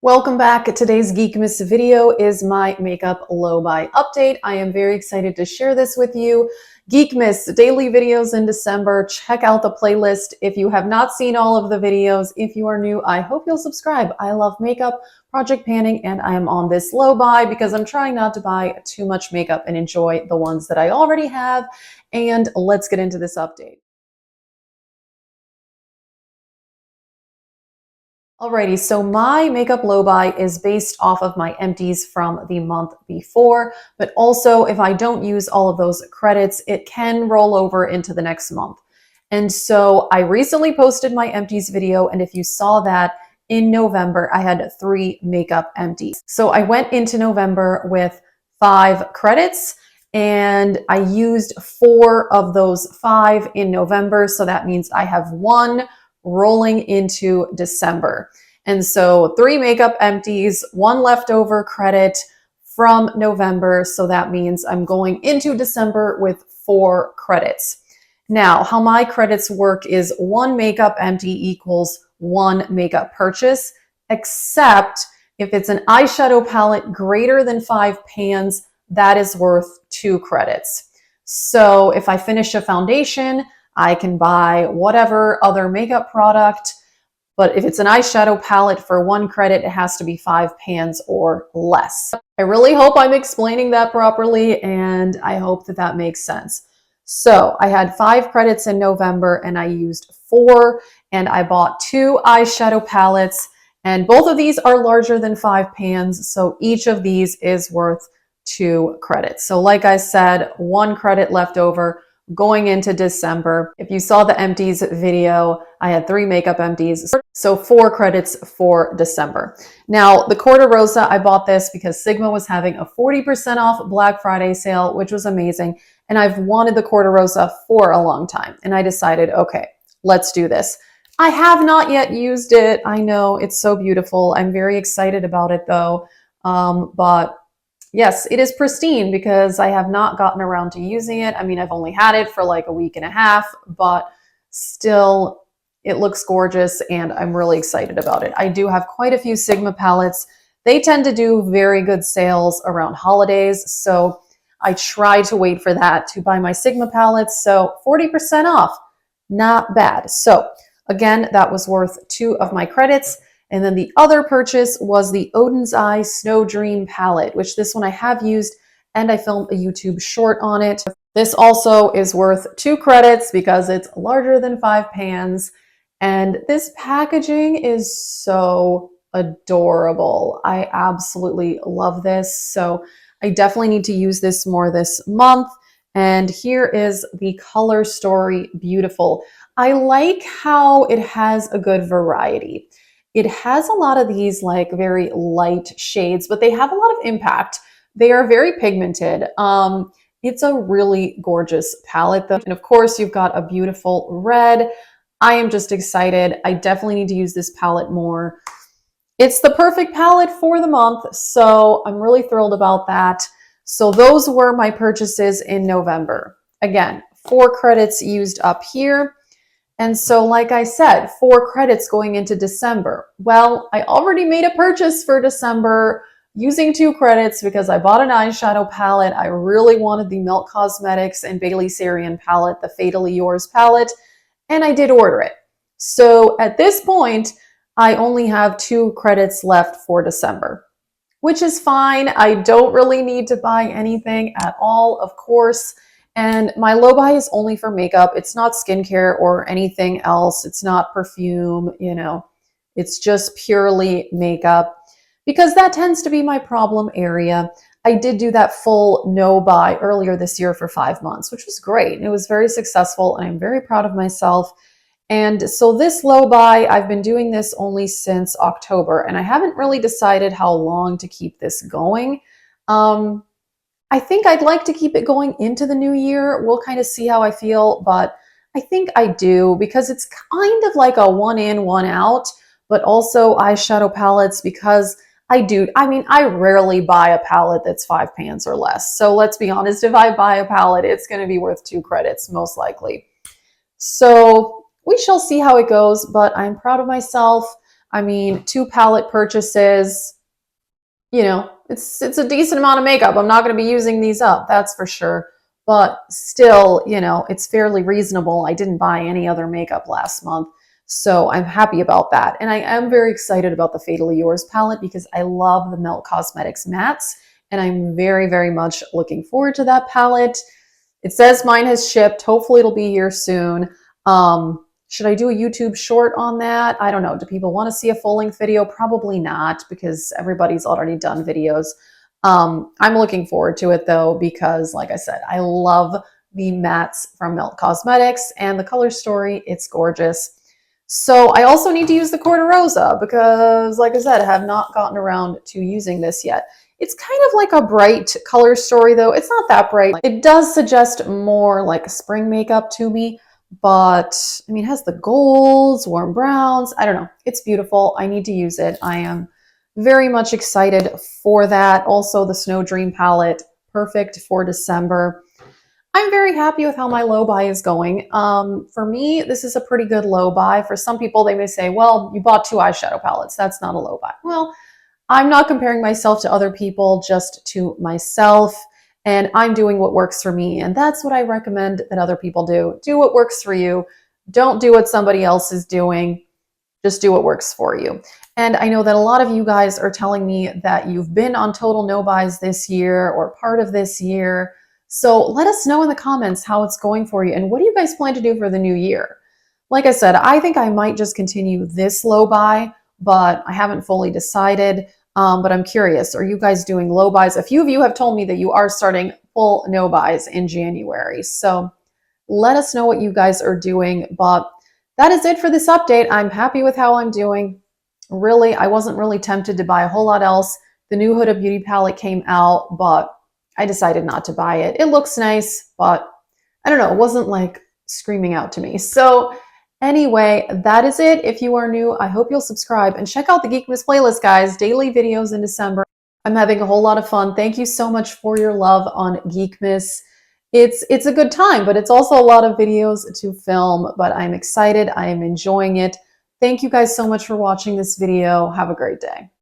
Welcome back. Today's Geekmas video is my makeup low buy update. I am very excited to share this with you. Geekmas daily videos in December. Check out the playlist if you have not seen all of the videos. If you are new, I hope you'll subscribe. I love makeup, project panning, and I am on this low buy because I'm trying not to buy too much makeup and enjoy the ones that I already have. And let's get into this update. Alrighty, so my makeup low buy is based off of my empties from the month before, but also if I don't use all of those credits, it can roll over into the next month. And so I recently posted my empties video, and if you saw that in November, I had 3 makeup empties. So I went into November with 5 credits, and I used 4 of those 5 in November, so that means I have 1 rolling into December. And so 3 makeup empties, 1 leftover credit from November. So that means I'm going into December with 4 credits. Now, how my credits work is 1 makeup empty equals 1 makeup purchase, except if it's an eyeshadow palette greater than 5 pans, that is worth 2 credits. So if I finish a foundation, I can buy whatever other makeup product, but if it's an eyeshadow palette for 1 credit, it has to be 5 pans or less. I really hope I'm explaining that properly, and I hope that that makes sense. So I had 5 credits in November, and I used 4, and I bought 2 eyeshadow palettes, and both of these are larger than 5 pans, so each of these is worth 2 credits. So like I said, 1 credit left over going into December. If you saw the empties video, I had 3 makeup empties, so 4 credits for December. Now, the Corta Rosa, I bought this because Sigma was having a 40% off Black Friday sale, which was amazing. And I've wanted the Corta Rosa for a long time. And I decided, okay, let's do this. I have not yet used it. I know it's so beautiful. I'm very excited about it though. But yes, it is pristine because I have not gotten around to using it. I mean, I've only had it for like a week and a half, but still it looks gorgeous and I'm really excited about it. I do have quite a few Sigma palettes. They tend to do very good sales around holidays, so I try to wait for that to buy my Sigma palettes. So 40% off, not bad. So again, that was worth 2 of my credits. And then the other purchase was the Odin's Eye Snow Dream palette, which this one I have used and I filmed a YouTube short on it. This also is worth 2 credits because it's larger than 5 pans. And this packaging is so adorable. I absolutely love this. So I definitely need to use this more this month. And here is the color story. Beautiful. I like how it has a good variety. It has a lot of these like very light shades, but they have a lot of impact. They are very pigmented. It's a really gorgeous palette though. And of course you've got a beautiful red. I am just excited. I definitely need to use this palette more. It's the perfect palette for the month, so I'm really thrilled about that. So those were my purchases in November. Again, 4 credits used up here. And so, like I said, 4 credits going into December. Well, I already made a purchase for December using 2 credits because I bought an eyeshadow palette. I really wanted the Milk Cosmetics and Bailey Sarian palette, the Fatally Yours palette, and I did order it. So at this point, I only have 2 credits left for December, which is fine. I don't really need to buy anything at all, of course. And my low buy is only for makeup. It's not skincare or anything else. It's not perfume, you know, it's just purely makeup because that tends to be my problem area. I did do that full no buy earlier this year for 5 months, which was great. And it was very successful and I'm very proud of myself. And so this low buy, I've been doing this only since October and I haven't really decided how long to keep this going. I think I'd like to keep it going into the new year. We'll kind of see how I feel, but I think I do because it's kind of like a one in, one out, but also eyeshadow palettes because I rarely buy a palette that's 5 pans or less. So let's be honest, if I buy a palette, it's going to be worth 2 credits, most likely. So we shall see how it goes, but I'm proud of myself. I mean, 2 palette purchases, you know, it's a decent amount of makeup. I'm not going to be using these up, that's for sure. But still, you know, it's fairly reasonable. I didn't buy any other makeup last month. So I'm happy about that. And I am very excited about the Fatally Yours palette because I love the Melt Cosmetics mattes. And I'm very, very much looking forward to that palette. It says mine has shipped. Hopefully it'll be here soon. Should I do a YouTube short on that? I don't know. Do people want to see a full-length video? Probably not because everybody's already done videos. I'm looking forward to it though because, like I said, I love the mattes from Melt Cosmetics and the color story. It's gorgeous. So I also need to use the Corte Rosa because, like I said, I have not gotten around to using this yet. It's kind of like a bright color story though. It's not that bright. It does suggest more like spring makeup to me, but I mean, it has the golds, warm browns. I don't know. It's beautiful. I need to use it. I am very much excited for that. Also the Snow Dream palette, perfect for December. I'm very happy with how my low buy is going. For me, this is a pretty good low buy. For some people, they may say, well, you bought 2 eyeshadow palettes. That's not a low buy. Well, I'm not comparing myself to other people, just to myself. And I'm doing what works for me. And that's what I recommend that other people do. Do what works for you. Don't do what somebody else is doing. Just do what works for you. And I know that a lot of you guys are telling me that you've been on total no buys this year or part of this year. So let us know in the comments how it's going for you and what do you guys plan to do for the new year? Like I said, I think I might just continue this low buy, but I haven't fully decided. But I'm curious, are you guys doing low buys? A few of you have told me that you are starting full no buys in January. So let us know what you guys are doing. But that is it for this update. I'm happy with how I'm doing. Really, I wasn't really tempted to buy a whole lot else. The new Huda Beauty palette came out, but I decided not to buy it. It looks nice, but I don't know. It wasn't like screaming out to me. So anyway, that is it. If you are new, I hope you'll subscribe and check out the Geekmas playlist, guys. Daily videos in December. I'm having a whole lot of fun. Thank you so much for your love on Geekmas. It's a good time, but it's also a lot of videos to film, but I'm excited. I am enjoying it. Thank you guys so much for watching this video. Have a great day.